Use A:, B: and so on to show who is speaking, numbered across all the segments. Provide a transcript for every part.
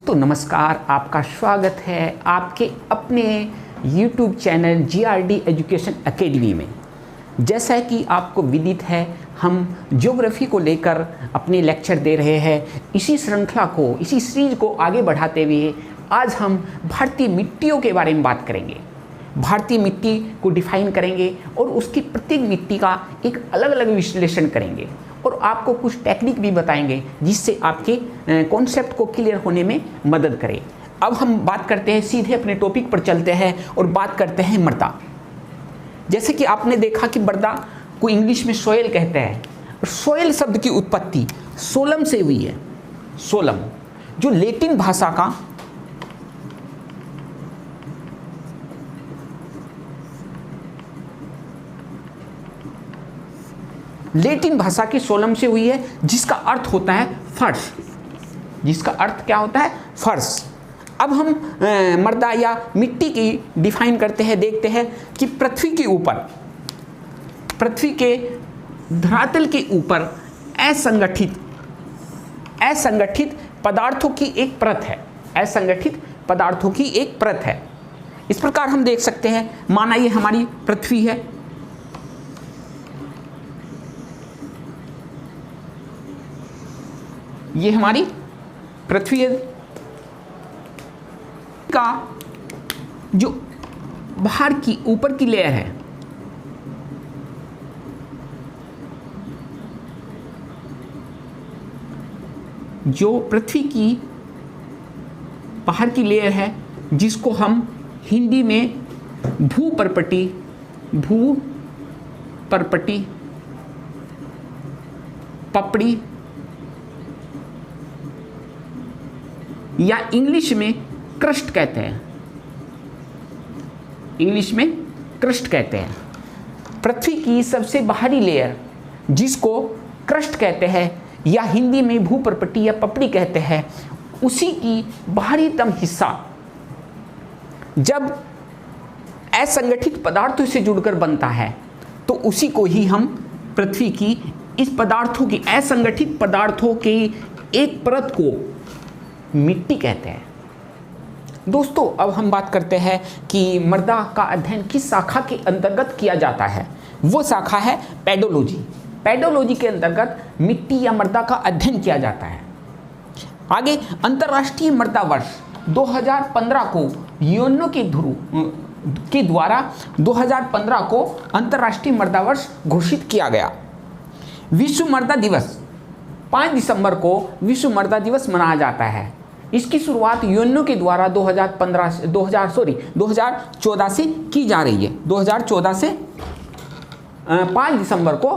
A: तो नमस्कार, आपका स्वागत है आपके अपने YouTube channel GRD education academy में। जैसा कि आपको विदित है, हम ज्योग्राफी को लेकर अपने लेक्चर दे रहे हैं। इसी श्रृंखला को, इसी सीरीज को आगे बढ़ाते हुए आज हम भारतीय मिट्टियों के बारे में बात करेंगे। भारतीय मिट्टी को डिफाइन करेंगे और उसकी प्रत्येक मिट्टी का एक अलग अलग विश्लेषण करेंगे और आपको कुछ टेक्निक भी बताएंगे जिससे आपके कॉन्सेप्ट को क्लियर होने में मदद करे। अब हम बात करते हैं, सीधे अपने टॉपिक पर चलते हैं और बात करते हैं मृदा। जैसे कि आपने देखा कि मृदा को इंग्लिश में सोयल कहते हैं। सोयल शब्द की उत्पत्ति सोलम से हुई है। सोलम जो लैटिन भाषा का की सोलम से हुई है, जिसका अर्थ होता है फर्श। जिसका अर्थ क्या होता है? फर्श। अब हम मृदा या मिट्टी की डिफाइन करते हैं। देखते हैं कि पृथ्वी के ऊपर, पृथ्वी के धरातल के ऊपर असंगठित पदार्थों की एक परत है। असंगठित पदार्थों की एक परत है। इस प्रकार हम देख सकते हैं, माना ये हमारी पृथ्वी है, ये हमारी पृथ्वी का जो बाहर की ऊपर की लेयर है, जो पृथ्वी की बाहर की लेयर है, जिसको हम हिंदी में भूपर्पटी पपड़ी या इंग्लिश में क्रस्ट कहते हैं। इंग्लिश में क्रस्ट कहते हैं। पृथ्वी की सबसे बाहरी लेयर जिसको क्रस्ट कहते हैं या हिंदी में भूपर्पटी या पपड़ी कहते हैं, उसी की बाहरीतम हिस्सा जब असंगठित पदार्थों से जुड़कर बनता है तो उसी को ही हम पृथ्वी की इस पदार्थों की, असंगठित पदार्थों की एक परत को मिट्टी कहते हैं। दोस्तों, अब हम बात करते हैं कि मृदा का अध्ययन किस शाखा के अंतर्गत किया जाता है। वो शाखा है पेडोलॉजी। पेडोलॉजी के अंतर्गत मिट्टी या मृदा का अध्ययन किया जाता है। आगे अंतर्राष्ट्रीय मृदा वर्ष 2015 को यूएनओ के द्वारा 2015 को अंतर्राष्ट्रीय मृदा वर्ष घोषित किया गया। विश्व मृदा दिवस 5 दिसंबर को विश्व मृदा दिवस मनाया जाता है। इसकी शुरुआत यूएनओ के द्वारा 2014 से की जा रही है। 2014 से 5 दिसंबर को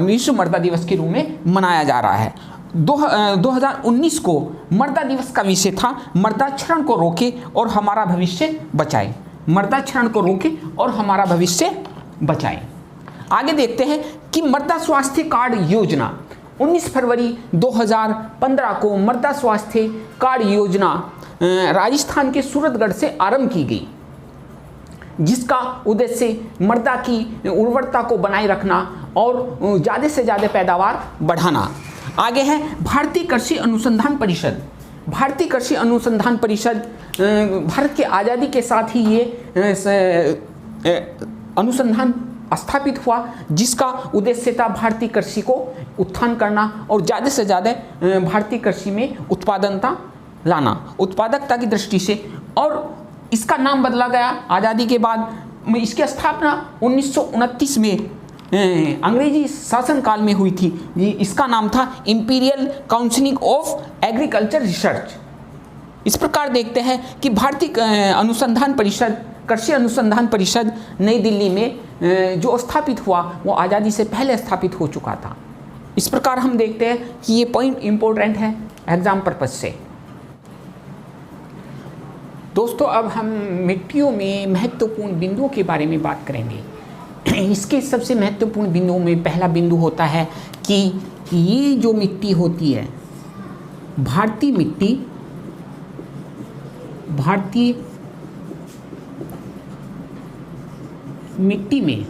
A: विश्व मृदा दिवस के रूप में मनाया जा रहा है। 2019 को मृदा दिवस का विषय था मृदा क्षरण को रोके और हमारा भविष्य बचाए। मृदा क्षरण को रोके और हमारा भविष्य बचाए। आगे देखते हैं कि मृदा स्वास्थ्य कार्ड योजना 19 फरवरी 2015 को मृदा स्वास्थ्य कार्ड योजना राजस्थान के सूरतगढ़ से आरंभ की गई, जिसका उद्देश्य मृदा की उर्वरता को बनाए रखना और ज़्यादा से ज़्यादा पैदावार बढ़ाना। आगे है भारतीय कृषि अनुसंधान परिषद। भारतीय कृषि अनुसंधान परिषद भारत की आज़ादी के साथ ही ये अनुसंधान स्थापित हुआ, जिसका उद्देश्य था भारतीय कृषि को उत्थान करना और ज़्यादा से ज़्यादा भारतीय कृषि में उत्पादकता लाना, उत्पादकता की दृष्टि से। और इसका नाम बदला गया आज़ादी के बाद। इसकी स्थापना 1929 में अंग्रेजी शासनकाल में हुई थी। इसका नाम था imperial council of agriculture research. इस प्रकार देखते हैं कि भारतीय अनुसंधान परिषद, कृषि अनुसंधान परिषद नई दिल्ली में जो स्थापित हुआ वो आज़ादी से पहले स्थापित हो चुका था। इस प्रकार हम देखते हैं कि ये पॉइंट इम्पोर्टेंट है एग्जाम पर्पज से। दोस्तों, अब हम मिट्टियों में महत्वपूर्ण बिंदुओं के बारे में बात करेंगे। इसके सबसे महत्वपूर्ण बिंदुओं में पहला बिंदु होता है कि ये जो मिट्टी होती है, भारतीय मिट्टी में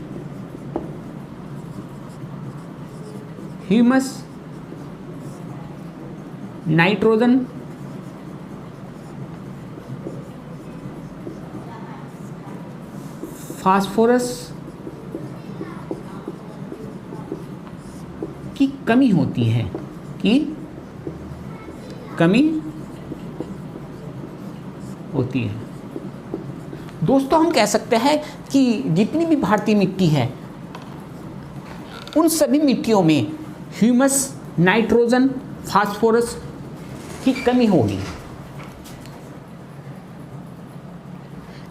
A: ह्यूमस, नाइट्रोजन फास्फोरस की कमी होती है, कि कमी होती है। दोस्तों हम कह सकते हैं कि जितनी भी भारतीय मिट्टी है उन सभी मिट्टियों में ह्यूमस, नाइट्रोजन, फास्फोरस की कमी होगी।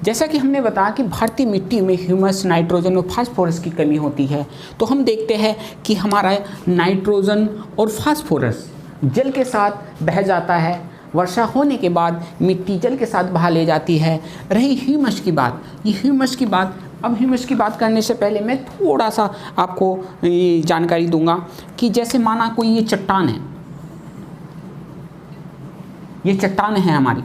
A: जैसा कि हमने बताया कि भारतीय मिट्टी में ह्यूमस, नाइट्रोजन और फास्फोरस की कमी होती है, तो हम देखते हैं कि हमारा नाइट्रोजन और फास्फोरस जल के साथ बह जाता है। वर्षा होने के बाद मिट्टी जल के साथ बहा ले जाती है। रही ह्यूमस की बात, ये ह्यूमस की बात, अब ह्यूमस की बात करने से पहले मैं थोड़ा सा आपको ये जानकारी दूंगा कि जैसे माना कोई ये चट्टान है, ये चट्टान है हमारी,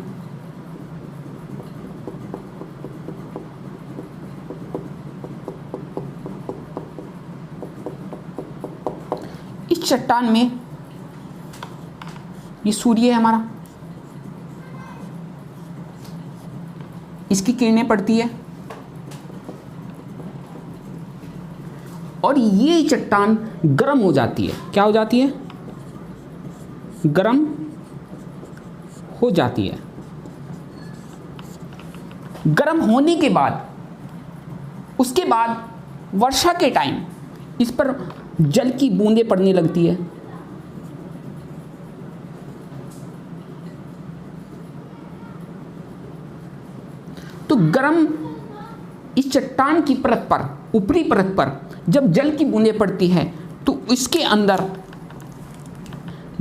A: इस चट्टान में ये सूर्य है हमारा, इसकी किरणें पड़ती है और ये चट्टान गर्म हो जाती है। क्या हो जाती है? गर्म हो जाती है। गर्म होने के बाद उसके बाद वर्षा के टाइम इस पर जल की बूंदें पड़ने लगती है। तो गर्म इस चट्टान की परत पर, ऊपरी परत पर जब जल की बूंदें पड़ती है तो इसके अंदर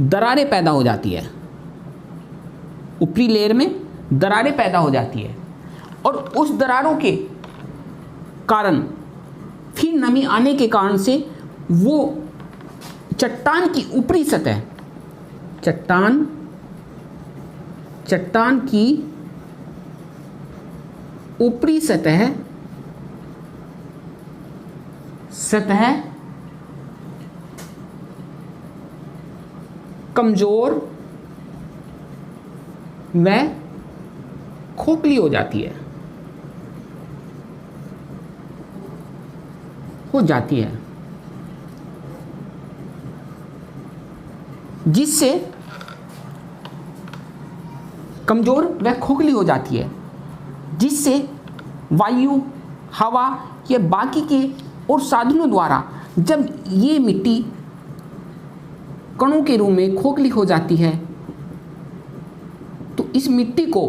A: दरारें पैदा हो जाती है। ऊपरी लेयर में दरारें पैदा हो जाती है और उस दरारों के कारण फिर नमी आने के कारण से वो चट्टान की ऊपरी सतह, चट्टान की ऊपरी सतह कमजोर व खोखली हो जाती है, जिससे कमजोर व खोखली हो जाती है, जिससे वायु, हवा या बाकी के और साधनों द्वारा जब ये मिट्टी कणों के रूप में खोखली हो जाती है तो इस मिट्टी को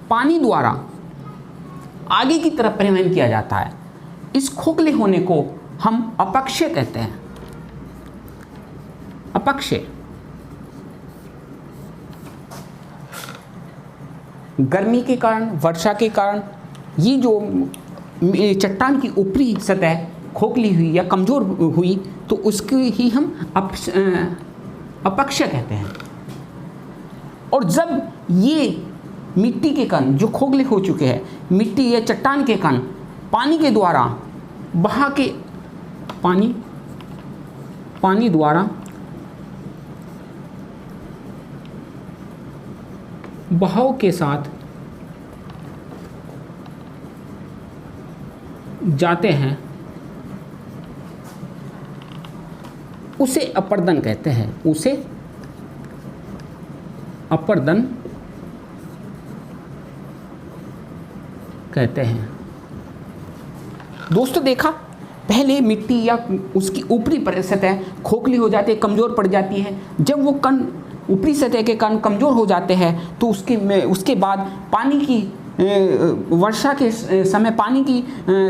A: पानी द्वारा आगे की तरफ परिवहन किया जाता है। इस खोखले होने को हम अपक्षय कहते हैं। अपक्षय गर्मी के कारण, वर्षा के कारण ये जो चट्टान की ऊपरी सतह खोखली हुई या कमज़ोर हुई तो उसकी ही हम अपक्षय कहते हैं। और जब ये मिट्टी के कण जो खोखले हो चुके हैं, मिट्टी या चट्टान के कण पानी के द्वारा बहा के पानी द्वारा बहाव के साथ जाते हैं, उसे अपर्दन कहते हैं। उसे अपर्दन कहते हैं। दोस्तों देखा, पहले मिट्टी या उसकी ऊपरी सतह खोखली हो जाती है, कमज़ोर पड़ जाती है। जब वो कण, ऊपरी सतह के कण कमज़ोर हो जाते हैं तो उसके बाद पानी की वर्षा के समय पानी की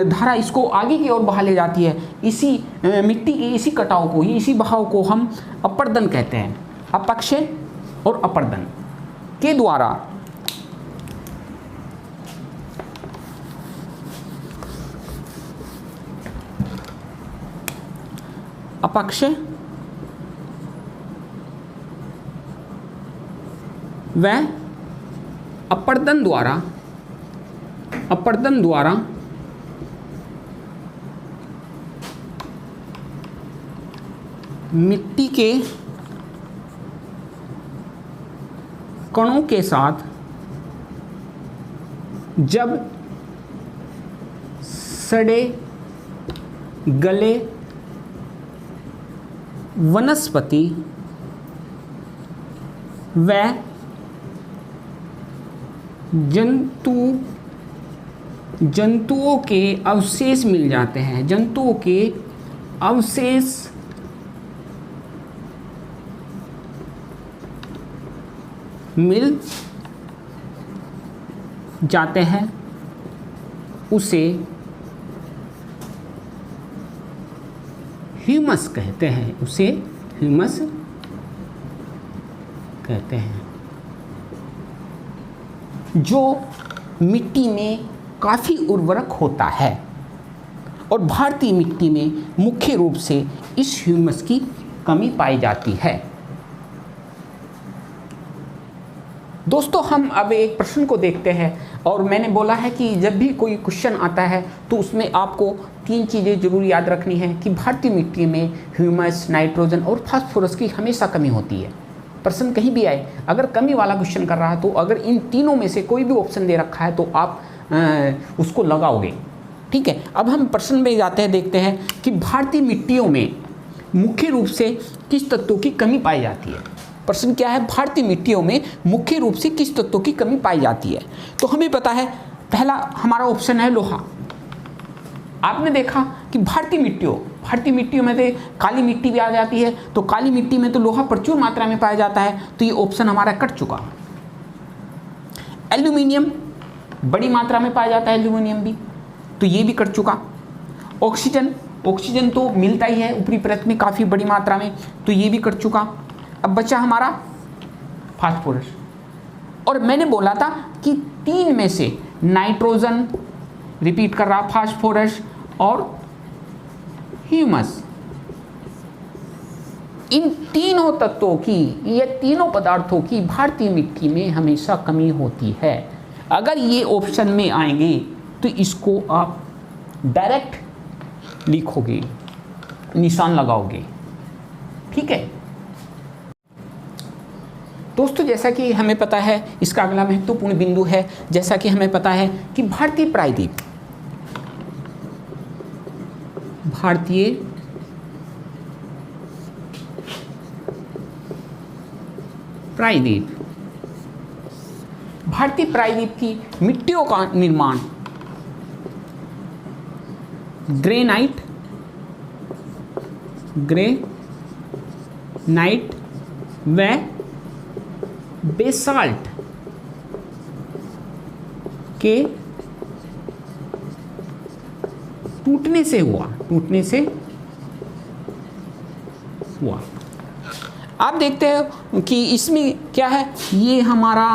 A: धारा इसको आगे की ओर बहा ले जाती है। इसी मिट्टी के इसी कटाव को, इसी बहाव को हम अपर्दन कहते हैं। अपक्षय और अपर्दन के द्वारा अपक्षय व अपर्दन द्वारा मिट्टी के कणों के साथ जब सड़े गले वनस्पति व जंतुओं के अवशेष मिल जाते हैं, जंतुओं के अवशेष मिल जाते हैं, उसे ह्यूमस कहते हैं, उसे ह्यूमस कहते हैं। जो मिट्टी में काफ़ी उर्वरक होता है और भारतीय मिट्टी में मुख्य रूप से इस ह्यूमस की कमी पाई जाती है। दोस्तों, हम अब एक प्रश्न को देखते हैं और मैंने बोला है कि जब भी कोई क्वेश्चन आता है तो उसमें आपको 3 चीज़ें जरूर याद रखनी है कि भारतीय मिट्टी में ह्यूमस, नाइट्रोजन और फास्फोरस की हमेशा कमी होती है। प्रश्न कहीं भी आए, अगर कमी वाला क्वेश्चन कर रहा है तो अगर इन तीनों में से कोई भी ऑप्शन दे रखा है तो आप उसको लगाओगे। ठीक है, अब हम प्रश्न में जाते हैं, देखते हैं कि भारतीय मिट्टियों में मुख्य रूप से किस तत्वों की कमी पाई जाती है। प्रश्न क्या है, भारतीय मिट्टियों में मुख्य रूप से किस तत्वों की कमी पाई जाती है। तो हमें पता है पहला हमारा ऑप्शन है लोहा। आपने देखा कि भारतीय मिट्टियों में से काली मिट्टी भी आ जाती है, तो काली मिट्टी में तो लोहा प्रचुर मात्रा में पाया जाता है, तो ये ऑप्शन हमारा कट चुका। एल्यूमिनियम बड़ी मात्रा में पाया जाता है, एल्यूमिनियम भी, तो ये भी कट चुका। ऑक्सीजन तो मिलता ही है ऊपरी परत में काफ़ी बड़ी मात्रा में, तो ये भी कट चुका। अब बचा हमारा फास्फोरस, और मैंने बोला था कि 3 में से नाइट्रोजन, रिपीट कर रहा, फास्फोरस और ह्यूमस, इन तीनों तत्वों की, ये तीनों पदार्थों की भारतीय मिट्टी में हमेशा कमी होती है। अगर ये ऑप्शन में आएंगे तो इसको आप डायरेक्ट लिखोगे, निशान लगाओगे। ठीक है दोस्तों, जैसा कि हमें पता है, इसका अगला महत्वपूर्ण बिंदु है, जैसा कि हमें पता है कि भारतीय प्रायद्वीप की मिट्टियों का निर्माण ग्रेनाइट व बेसाल्ट के टूटने से हुआ। आप देखते हो कि इसमें क्या है, ये हमारा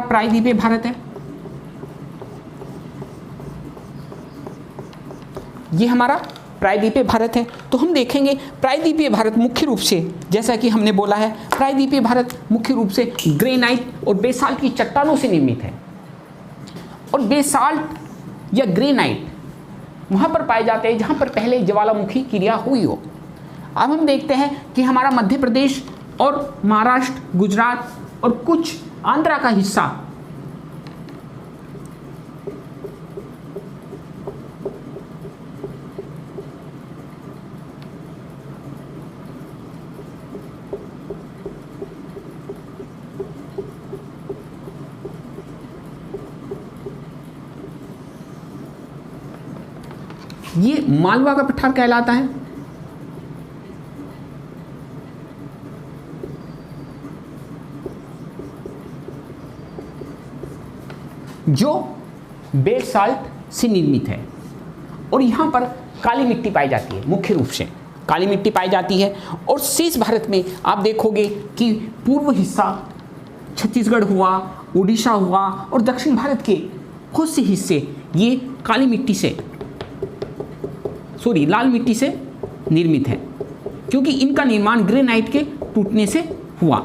A: प्रायद्वीपीय भारत है, ये हमारा प्रायद्वीपीय भारत है। तो हम देखेंगे प्रायद्वीपीय भारत मुख्य रूप से, जैसा कि हमने बोला है, प्रायद्वीपीय भारत मुख्य रूप से ग्रेनाइट और बेसाल्ट की चट्टानों से निर्मित है। और बेसाल्ट या ग्रेनाइट वहाँ पर पाए जाते हैं जहाँ पर पहले ज्वालामुखी क्रिया हुई हो। अब हम देखते हैं कि हमारा मध्य प्रदेश और महाराष्ट्र, गुजरात और कुछ आंध्रा का हिस्सा ये मालवा का पठार कहलाता है। जो बेसाल्ट से निर्मित है, और यहाँ पर काली मिट्टी पाई जाती है, मुख्य रूप से काली मिट्टी पाई जाती है। और शेष भारत में आप देखोगे कि पूर्व हिस्सा छत्तीसगढ़ हुआ, उड़ीसा हुआ और दक्षिण भारत के बहुत से हिस्से ये काली मिट्टी से, लाल मिट्टी से निर्मित है, क्योंकि इनका निर्माण ग्रेनाइट के टूटने से हुआ।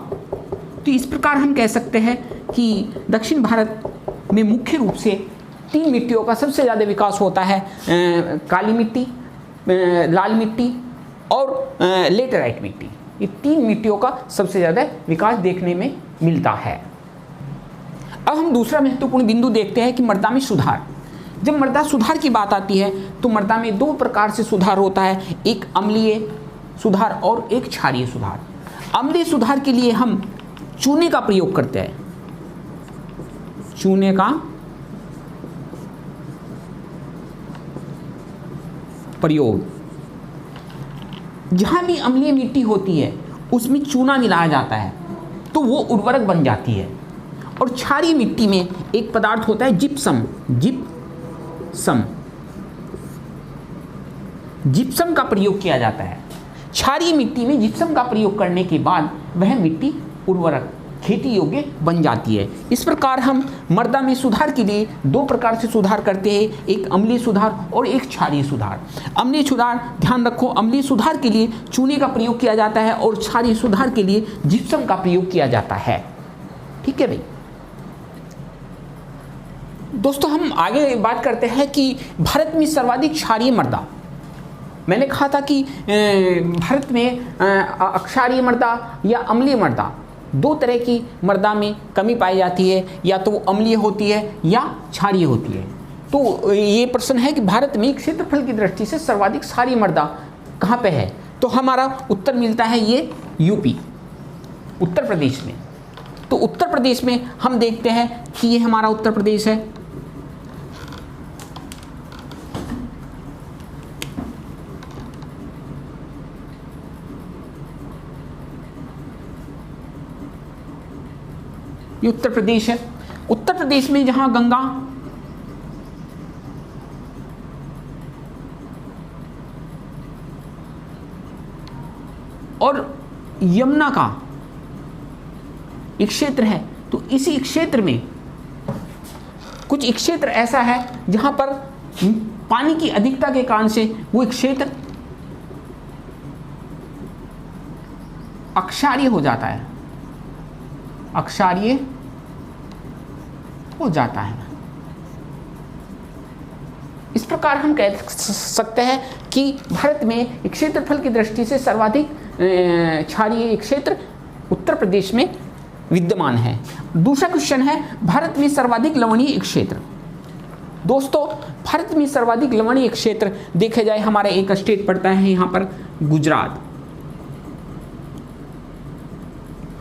A: तो इस प्रकार हम कह सकते हैं कि दक्षिण भारत में मुख्य रूप से 3 मिट्टियों का सबसे ज़्यादा विकास होता है, काली मिट्टी, लाल मिट्टी और लेटेराइट मिट्टी। ये 3 मिट्टियों का सबसे ज़्यादा विकास देखने में मिलता है। अब हम दूसरा महत्वपूर्ण बिंदु देखते हैं कि मृदा में सुधार। जब मृदा सुधार की बात आती है तो मृदा में 2 प्रकार से सुधार होता है, एक अम्लीय सुधार और एक क्षारीय सुधार। अम्लीय सुधार के लिए हम चूने का प्रयोग करते हैं, चूने का प्रयोग। जहां भी अम्लीय मिट्टी होती है उसमें चूना मिलाया जाता है तो वो उर्वरक बन जाती है। और क्षारीय मिट्टी में एक पदार्थ होता है जिप्सम, जिप्सम का प्रयोग किया जाता है। क्षारीय मिट्टी में जिप्सम का प्रयोग करने के बाद वह मिट्टी उर्वरक खेती योग्य बन जाती है। इस प्रकार हम मृदा में सुधार के लिए 2 प्रकार से सुधार करते हैं, एक अम्लीय सुधार और एक क्षारीय सुधार। अम्लीय सुधार, ध्यान रखो, अम्लीय सुधार के लिए चूने का प्रयोग किया जाता है और क्षारीय सुधार के लिए जिप्सम का प्रयोग किया जाता है। ठीक है भाई। दोस्तों हम आगे बात करते हैं कि भारत में सर्वाधिक क्षारीय मृदा। मैंने कहा था कि भारत में अक्षारीय मृदा या अम्लीय मृदा, 2 तरह की मृदा में कमी पाई जाती है, या तो अम्लीय होती है या क्षारीय होती है। तो ये प्रश्न है कि भारत में क्षेत्रफल की दृष्टि से सर्वाधिक क्षारीय मृदा कहाँ पे है, तो हमारा उत्तर मिलता है ये यूपी, उत्तर प्रदेश में। तो उत्तर प्रदेश में हम देखते हैं कि ये हमारा उत्तर प्रदेश है। ये उत्तर प्रदेश है। उत्तर प्रदेश में जहां गंगा और यमुना का एक क्षेत्र है, तो इसी क्षेत्र में कुछ क्षेत्र ऐसा है जहां पर पानी की अधिकता के कारण से वो क्षेत्र अक्षारीय हो जाता है, अक्षारीय हो जाता है। इस प्रकार हम कह सकते हैं कि भारत में क्षेत्रफल की दृष्टि से सर्वाधिक क्षारीय क्षेत्र उत्तर प्रदेश में विद्यमान है। दूसरा क्वेश्चन है भारत में सर्वाधिक लवणीय क्षेत्र। दोस्तों भारत में सर्वाधिक लवणीय क्षेत्र देखे जाए, हमारा एक स्टेट पड़ता है यहाँ पर गुजरात।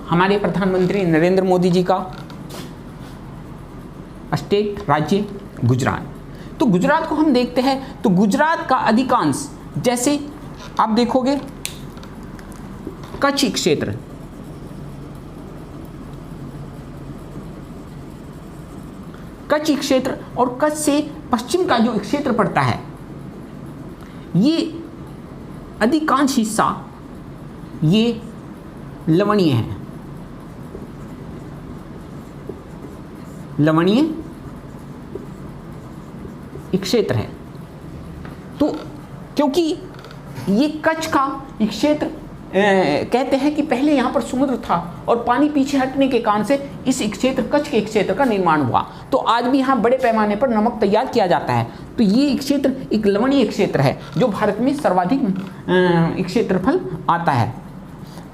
A: हमारे प्रधानमंत्री नरेंद्र मोदी जी का स्टेट, राज्य गुजरात। तो गुजरात को हम देखते हैं तो गुजरात का अधिकांश, जैसे आप देखोगे कच्छ क्षेत्र, कच्छ क्षेत्र और कच्छ से पश्चिम का जो क्षेत्र पड़ता है, ये अधिकांश हिस्सा ये लवणीय है, लवणीय क्षेत्र है। तो क्योंकि ये कच्छ का क्षेत्र कहते हैं कि पहले यहाँ पर समुद्र था और पानी पीछे हटने के कारण से इस क्षेत्र, कच्छ के क्षेत्र का निर्माण हुआ। तो आज भी यहाँ बड़े पैमाने पर नमक तैयार किया जाता है। तो ये क्षेत्र एक लवणीय क्षेत्र है जो भारत में सर्वाधिक क्षेत्रफल आता है।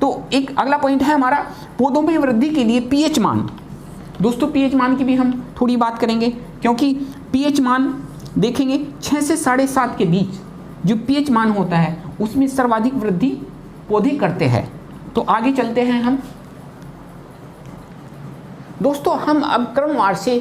A: तो एक अगला पॉइंट है हमारा पौधों में वृद्धि के लिए पीएच मान। दोस्तों पीएच मान की भी हम थोड़ी बात करेंगे, क्योंकि पीएच मान देखेंगे 6 से 7.5 के बीच जो पीएच मान होता है उसमें सर्वाधिक वृद्धि पौधे करते हैं। तो आगे चलते हैं हम। दोस्तों हम अब क्रमवार से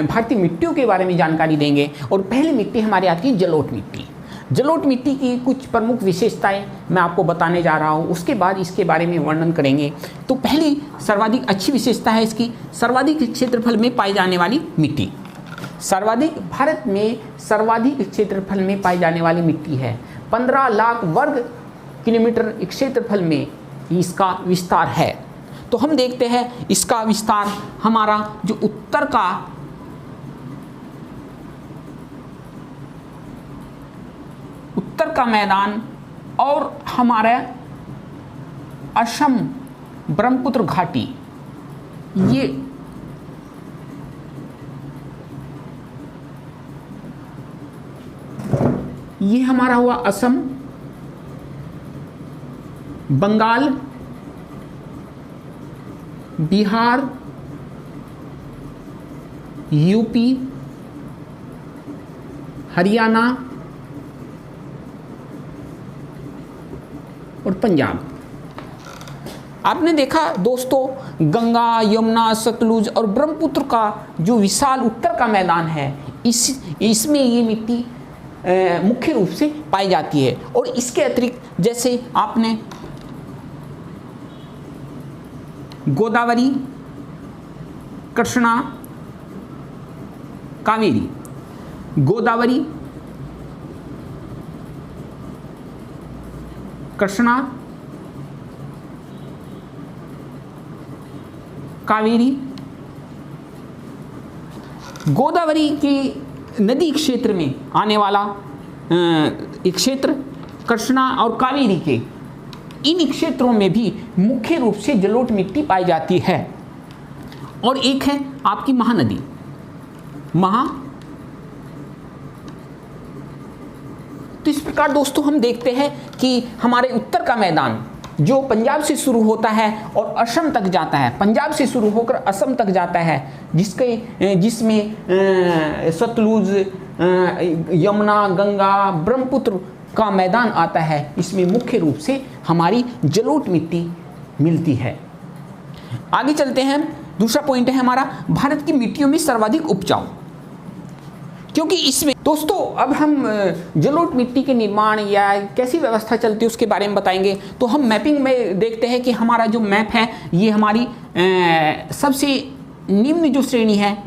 A: भारतीय मिट्टियों के बारे में जानकारी देंगे और पहली मिट्टी हमारी आती है जलोढ़ मिट्टी। जलोढ़ मिट्टी की कुछ प्रमुख विशेषताएं मैं आपको बताने जा रहा हूँ, उसके बाद इसके बारे में वर्णन करेंगे। तो पहली सर्वाधिक अच्छी विशेषता है इसकी सर्वाधिक क्षेत्रफल में पाई जाने वाली मिट्टी। सर्वाधिक भारत में सर्वाधिक क्षेत्रफल में पाई जाने वाली मिट्टी है। 15 लाख वर्ग किलोमीटर क्षेत्रफल में इसका विस्तार है। तो हम देखते हैं इसका विस्तार हमारा जो उत्तर का मैदान और हमारा असम ब्रह्मपुत्र घाटी, ये हमारा हुआ असम, बंगाल बिहार, यूपी, हरियाणा और पंजाब। आपने देखा दोस्तों, गंगा, यमुना, सतलुज और ब्रह्मपुत्र का जो विशाल उत्तर का मैदान है, इसमें ये मिट्टी मुख्य रूप से पाई जाती है। और इसके अतिरिक्त जैसे आपने गोदावरी, कृष्णा, कावेरी, गोदावरी, कृष्णा, कावेरी, गोदावरी की नदी क्षेत्र में आने वाला एक क्षेत्र, कृष्णा और कावेरी के इन क्षेत्रों में भी मुख्य रूप से जलोढ़ मिट्टी पाई जाती है। और एक है आपकी महानदी, तो इस प्रकार दोस्तों हम देखते हैं कि हमारे उत्तर का मैदान जो पंजाब से शुरू होता है और असम तक जाता है, पंजाब से शुरू होकर असम तक जाता है, जिसमें सतलुज, यमुना, गंगा, ब्रह्मपुत्र का मैदान आता है। इसमें मुख्य रूप से हमारी जलोढ़ मिट्टी मिलती है। आगे चलते हैं। दूसरा पॉइंट है हमारा भारत की मिट्टियों में सर्वाधिक उपजाऊ, क्योंकि इसमें दोस्तों अब हम जलोढ़ मिट्टी के निर्माण या कैसी व्यवस्था चलती है उसके बारे में बताएंगे। तो हम मैपिंग में देखते हैं कि हमारा जो मैप है ये हमारी सबसे निम्न जो श्रेणी है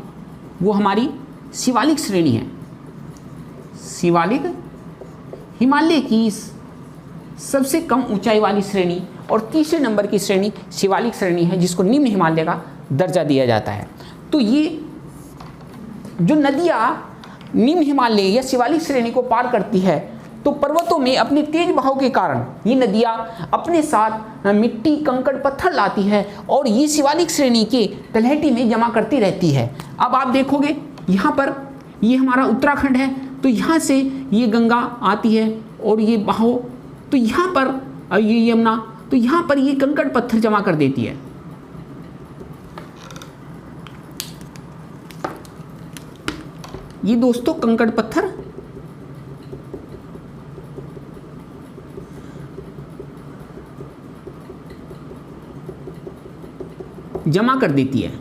A: वो हमारी शिवालिक श्रेणी है। शिवालिक हिमालय की सबसे कम ऊंचाई वाली श्रेणी और तीसरे नंबर की श्रेणी शिवालिक श्रेणी है, जिसको निम्न हिमालय का दर्जा दिया जाता है। तो ये जो नदियाँ निम्न हिमालय या शिवालिक श्रेणी को पार करती है, तो पर्वतों में अपने तेज बहाव के कारण ये नदियाँ अपने साथ मिट्टी, कंकड़, पत्थर लाती है और ये शिवालिक श्रेणी के तलहटी में जमा करती रहती है। अब आप देखोगे यहाँ पर ये हमारा उत्तराखंड है, तो यहाँ से ये गंगा आती है और ये बहाव, तो यहाँ पर ये यमुना, तो यहाँ पर ये कंकड़ पत्थर जमा कर देती है। ये दोस्तों कंकड़ पत्थर जमा कर देती है।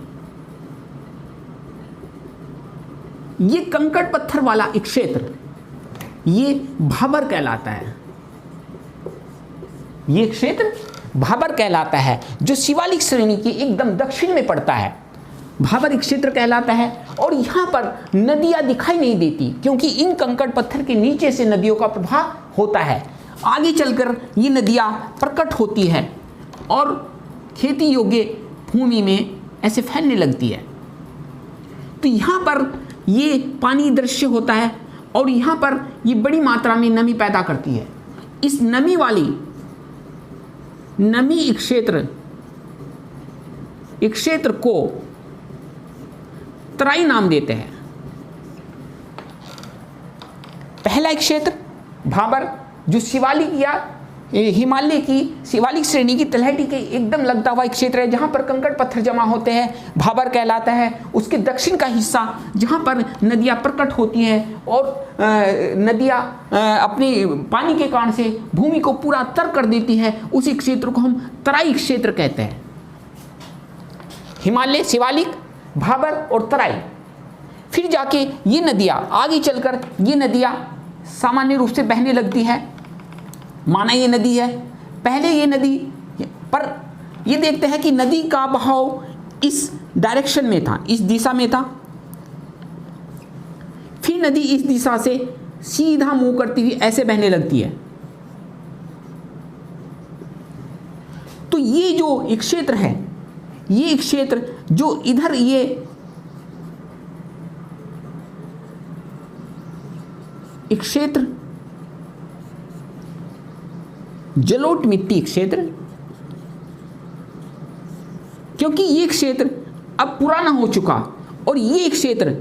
A: ये कंकड़ पत्थर वाला एक क्षेत्र ये भाबर कहलाता है। ये क्षेत्र भाबर कहलाता है, जो शिवालिक श्रेणी के एकदम दक्षिण में पड़ता है। भाबर एक क्षेत्र कहलाता है और यहाँ पर नदियाँ दिखाई नहीं देती, क्योंकि इन कंकड़ पत्थर के नीचे से नदियों का प्रवाह होता है। आगे चलकर ये नदियाँ प्रकट होती है और खेती योग्य भूमि में ऐसे फैलने लगती है। तो यहाँ पर ये पानी दृश्य होता है और यहाँ पर ये बड़ी मात्रा में नमी पैदा करती है। इस नमी वाली नमी क्षेत्र को तराई नाम देते हैं। पहला एक क्षेत्र भाबर, जो शिवालिक या हिमालय की शिवालिक श्रेणी की तलहटी के एकदम लगता हुआ एक क्षेत्र है, जहाँ पर कंकड़ पत्थर जमा होते हैं, भाबर कहलाता है। उसके दक्षिण का हिस्सा जहाँ पर नदियाँ प्रकट होती हैं और नदियाँ अपने पानी के कारण से भूमि को पूरा तर कर देती है, उसी क्षेत्र को हम तराई क्षेत्र कहते हैं। हिमालय, शिवालिक, भाबर और तराई। फिर जाके ये नदियाँ आगे चलकर ये नदियाँ सामान्य रूप से बहने लगती है। माना ये नदी है, पहले ये नदी पर ये देखते हैं कि नदी का बहाव इस डायरेक्शन में था, इस दिशा में था। फिर नदी इस दिशा से सीधा मुंह करती हुई ऐसे बहने लगती है। तो ये जो एक क्षेत्र है, ये एक क्षेत्र जो इधर ये एक क्षेत्र जलोढ़ मिट्टी क्षेत्र, क्योंकि ये क्षेत्र अब पुराना हो चुका और ये क्षेत्र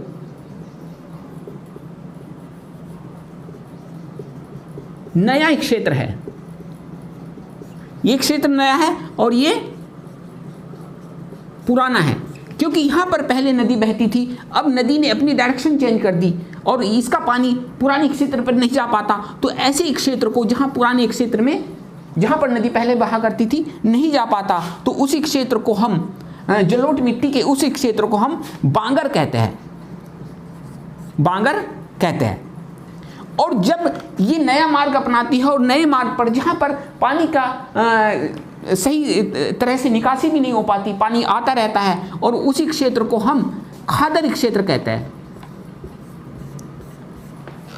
A: नया क्षेत्र है। ये क्षेत्र नया है और ये पुराना है, क्योंकि यहाँ पर पहले नदी बहती थी, अब नदी ने अपनी डायरेक्शन चेंज कर दी और इसका पानी पुराने क्षेत्र पर नहीं जा पाता। तो ऐसे एक क्षेत्र को जहाँ पुराने क्षेत्र में जहाँ पर नदी पहले बहा करती थी नहीं जा पाता, तो उसी क्षेत्र को हम जलोढ़ मिट्टी के उसी क्षेत्र को हम बांगर कहते हैं, बांगर कहते हैं। और जब ये नया मार्ग अपनाती है और नए मार्ग पर जहाँ पर पानी का सही तरह से निकासी भी नहीं हो पाती, पानी आता रहता है, और उसी क्षेत्र को हम खादर क्षेत्र कहते हैं।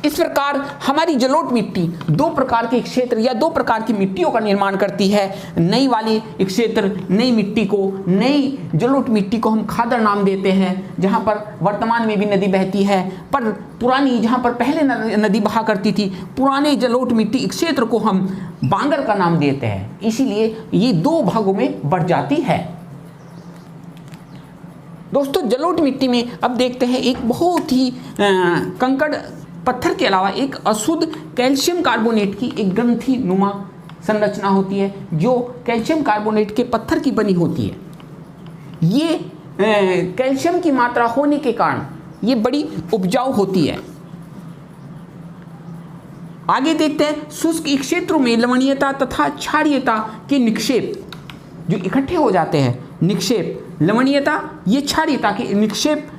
A: इस प्रकार हमारी जलोढ़ मिट्टी दो प्रकार के क्षेत्र या दो प्रकार की मिट्टियों का निर्माण करती है। नई वाली क्षेत्र, नई मिट्टी को, नई जलोढ़ मिट्टी को हम खादर नाम देते हैं, जहाँ पर वर्तमान में भी नदी बहती है, पर पुरानी जहाँ पर पहले नदी बहा करती थी, पुराने जलोढ़ मिट्टी क्षेत्र को हम बांगर का नाम देते हैं। इसीलिए ये दो भागों में बढ़ जाती है। दोस्तों, जलोढ़ मिट्टी में अब देखते हैं एक बहुत ही कंकड़ पत्थर के अलावा एक अशुद्ध कैल्शियम कार्बोनेट की एक ग्रंथि नुमा संरचना होती है, जो कैल्शियम कार्बोनेट के पत्थर की बनी होती है। ये कैल्शियम की मात्रा होने के कारण ये बड़ी उपजाऊ होती है। आगे देखते हैं, शुष्क क्षेत्रों में लवणीयता तथा क्षारीयता के निक्षेप जो इकट्ठे हो जाते हैं, निक्षेप, लवणीयता, ये क्षारीयता के निक्षेप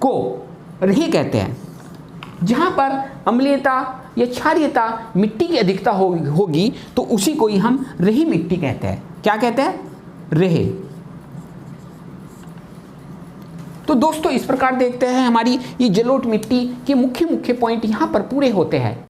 A: को रेहे कहते हैं। जहाँ पर अम्लीयता या क्षारीयता मिट्टी की अधिकता होगी तो उसी को ही हम रेही मिट्टी कहते हैं। क्या कहते हैं? रेहे। तो दोस्तों, इस प्रकार देखते हैं हमारी ये जलोढ़ मिट्टी के मुख्य पॉइंट यहाँ पर पूरे होते हैं।